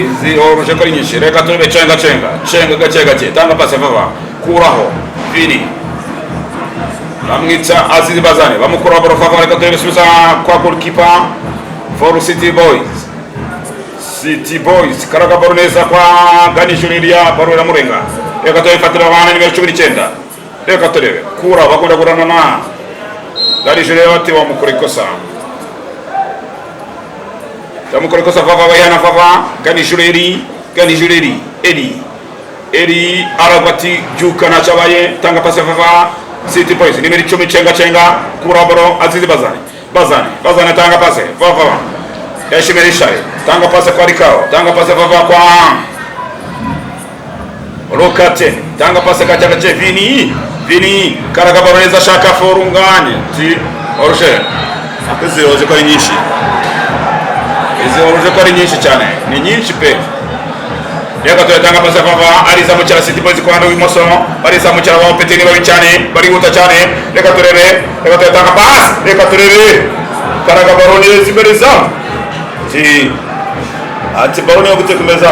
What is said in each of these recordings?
izi oruje kari nyinshi reka turebe cenga gake gake tanga pasi vava kuraho Vini bamwita Azizi Bazane bamukura baro vava reka turebe subiza kwa goalkeeper for City Boys karaga baro neza kwa Gani Juliria baro ya Murenga reka turebe fatira bana nimero 19 reka turebe kura bakunda kurana na Gani Juliria ati wamukura ikosa vava bayana vava Gani Juleri Edi arabati juka na chabaye tanga pasi vava City Boys nimero 10 cenga kuraboro Azizi Bazane tanga pasi vava Yashimeri Shari tanga pasi kwa Rikao tanga pasi vava kwa Rokate tanga pasi kacha Vini karaga baroneza shaka forungane ti orushe akizi oje kwa nyinshi izi oruje ko ari nyinshi cyane ni nyinshi pe reka tuyatanga pasi vava ariza mu cyara City Boys kwa hano w'imoso ariza mu cyara wa Petini babi cyane bari huta cyane reka tuyatanga pasi reka turebe karaga baroni zimberiza ati baroni yo gutekumeza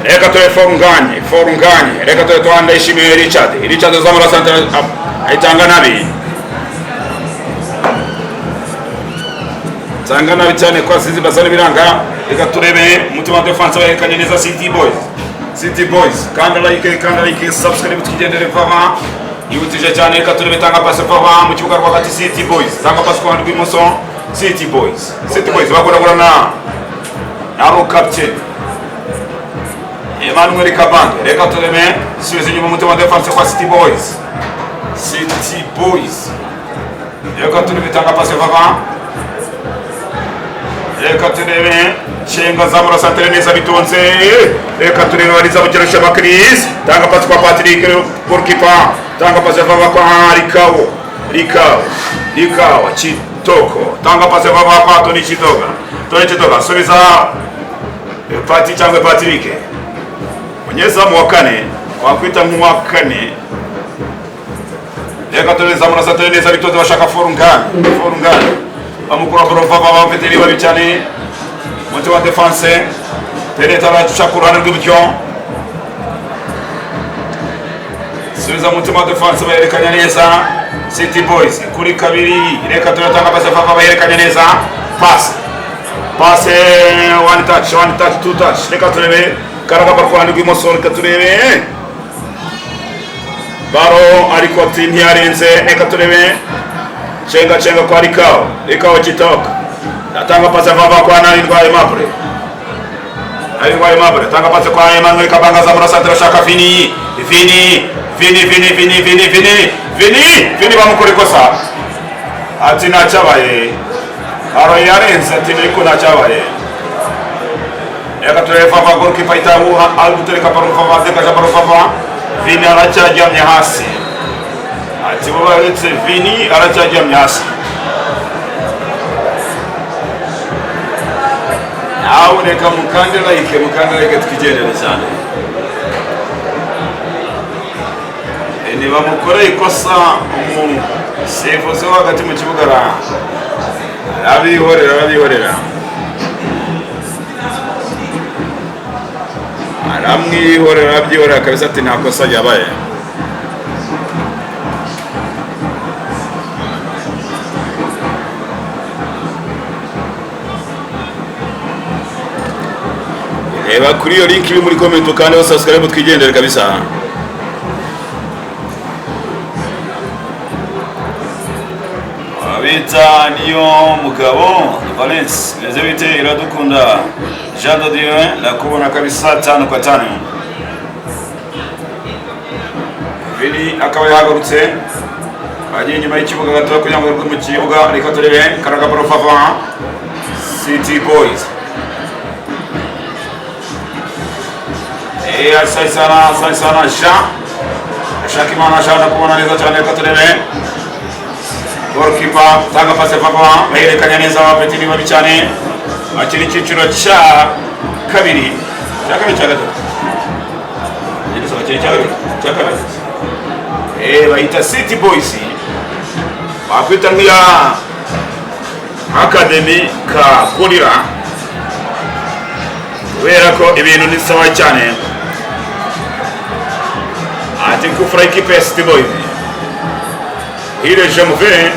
reka tuwe forunganye reka tuwe tuanda ishimiye Richard zamura santra aitanga nabi cyane kwa Azizi Bazane biranga reka turebe mutima wa defense barekanye neza City Boys kanda like subscribe tukigendere vava yibutije cyane reka turebe tanga pasi vava mu kibuga rwagati City Boys tanga pasi kwa Ndwimoso City Boys bakora na ro captain Emmanuel Kabange reka tureme subiza inyuma mutima wa defense kwa City Boys reka turebe tanga pasi vava reka turebe cenga zamura santere neza bitonze reka turebe wariza bugerusha Bakris tanga pasi kwa Patrick goalkeeper tanga pasi vava kwa Rikao Chitoko tanga pasi vava kwa Tony Chitoga subiza Pati cyangwa Patrick Nyezamu wa kane wakwita nk'uwa kane reka tureza muri satire neza bitoze bashaka forungane bamukura borofa baba veteri babi cyane muti wa defense pereta bacakura n'rw'ibyo subiza mutima wa defense bayerekanya neza City Boys kuri kabiri reka turatanga pasi baba bayerekanya neza pass one touch two touch reka turebe karaga barkwani rw'imoso reka turebe baro ariko tini yarenze reka turebe cenga kwa Rikao Chitoka atanga pasi vava kwa nani ndwaye Mabre tanga pasi kwa Emmanuel Kabanga zamura santra shaka Vini bamukora ikosa ati nacabaye aro yarenze ati niko nacabaye reka turebe vava goalkeeper itamu albutereka baro vava dekaja baro vava Vini aracyajyamye hasi ati baba uretse Vini aracyajyamye hasi nawe reka mukande like tukigendera cyane niba mukora ikosa umuntu sifuze hagati mu kibuga arabihorera aramwihorera kabisa ati nta kosa ryabaye reba kuri iyo link iri muri comment kandi subscribe twigendere kabisa abita niyo mugabo Valence Lezebite iradukunda Jean de Dieu nakubona kabisa 5-5 Vini akaba yahagurutse agiye nyuma y'ikibuga gato kugira ngo mu kibuga reka turebe karaga profava City Boys Saisana Shakimana Shana kubona neza cyane reka turebe goalkeeper tanga pasi vava baherekanya neza Petini babi cyane akiri cyiciro cya kabiri cya gatatu cyakabiri bayita City Boys bakwita nk'iya Academy ka Gorilla kubera ko ibintu ni sawa cyane ati kufura ikipe ya City Boys hile jemuve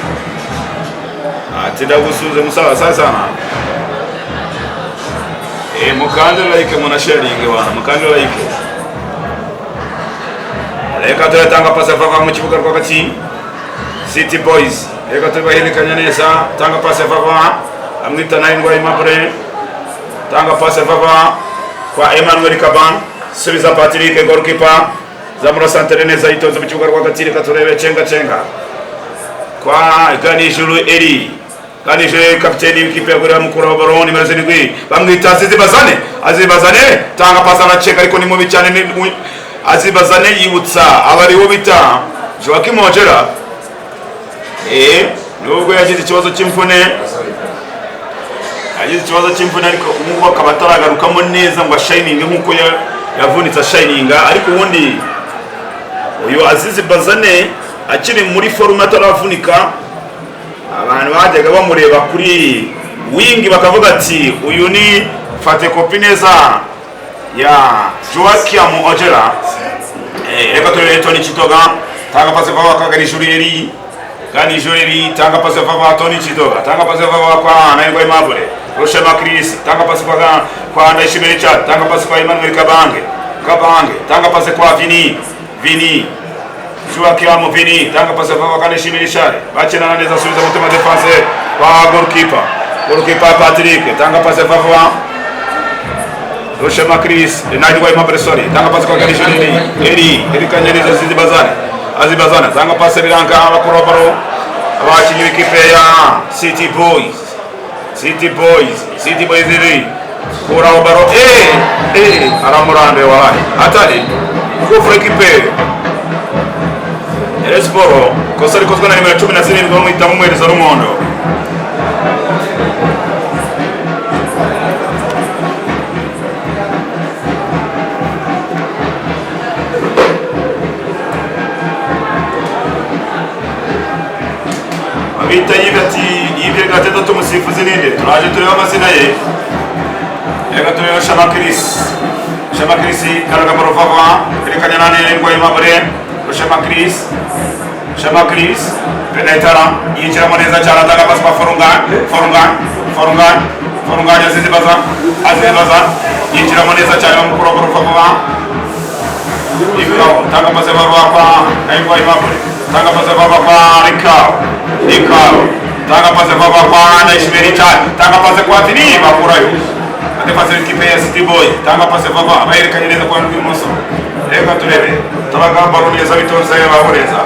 ati ndagusuze musawa sana mukande like muna sharing wana mukande like reka turatanga pasi vava mu kibuga rwagati City Boys reka tubaherekanya neza tanga pasi vava amwita nayo ngo Aimable tanga pasi vava kwa Emmanuel Kaban subiza Patrick goalkeeper zamura santere neza itoza mu kibuga rwagati reka turebe cenga kwa Ganijuru Eri Ganijuru kapiteni w'ikipe ya Gorilla mukuru wa Baron nimero 7 bamwita Azibazane tanga pasi na chenga ariko ni mubi cyane Azibazane yibutsa abariho bita Joachim Ojera nubwo yagize ikibazo cy'imvune ariko umwe akaba ataragarukamo neza ngo shining nkuko yavunitse shining ariko ubundi uyu Azibazane akiri muri forum ataravunika abantu bajyaga bamureba kuri wing bakavuga ati uyu ni fate kopi neza ya Joachim Ojera reka turebe Tony Chitoga tanga pasi kwa Ganijuru Eri tanga pasi kwa Tony Chitoga tanga pasi kwa Naingwa Aimable Roshema Chris tanga pasi kwa Ndayishimiye Richard tanga pasi kwa Emmanuel Kabange tanga pasi kwa Vini Joachim Vini tanga pasi kwa Ndayishimiye Richard bachena neza subiza mutema defense kwa goalkeeper Patrick tanga pasi kwa Roshema Chris Naingwa Aimable tanga pasi kwa Ganijuru Eri kanyereza Azibazana tanga pasi biranka abakorobaro abakinyi w'ikipe ya City Boys iri kura baro aramurande wallahi atari kufura ikipe Esporo kosa rikozwe na nimero 17 ngo mwita mumwereza rumondo bita yibye gatatu tumusifuzi ninde turaje tureba amazina ye reka tureba Shema Chris Karagamaro vava rekanya nane ngo Aimable Shema Chris penetra yinjira neza cyane atanga pasi kwa Forungan Azibaza yinjira neza cyane bamukura vava ikao tanga pasi kwa Aimable tanga pasi kwa Ricao tanga pasi kwa Ndayishimiye Richard tanga pasi kwa Vini bakurayo ate pasi ikipe ya City Boy tanga pasi kwa abayerekanye neza kwa Rwimoso reka turebe tabagamba neza bitonze bahoreza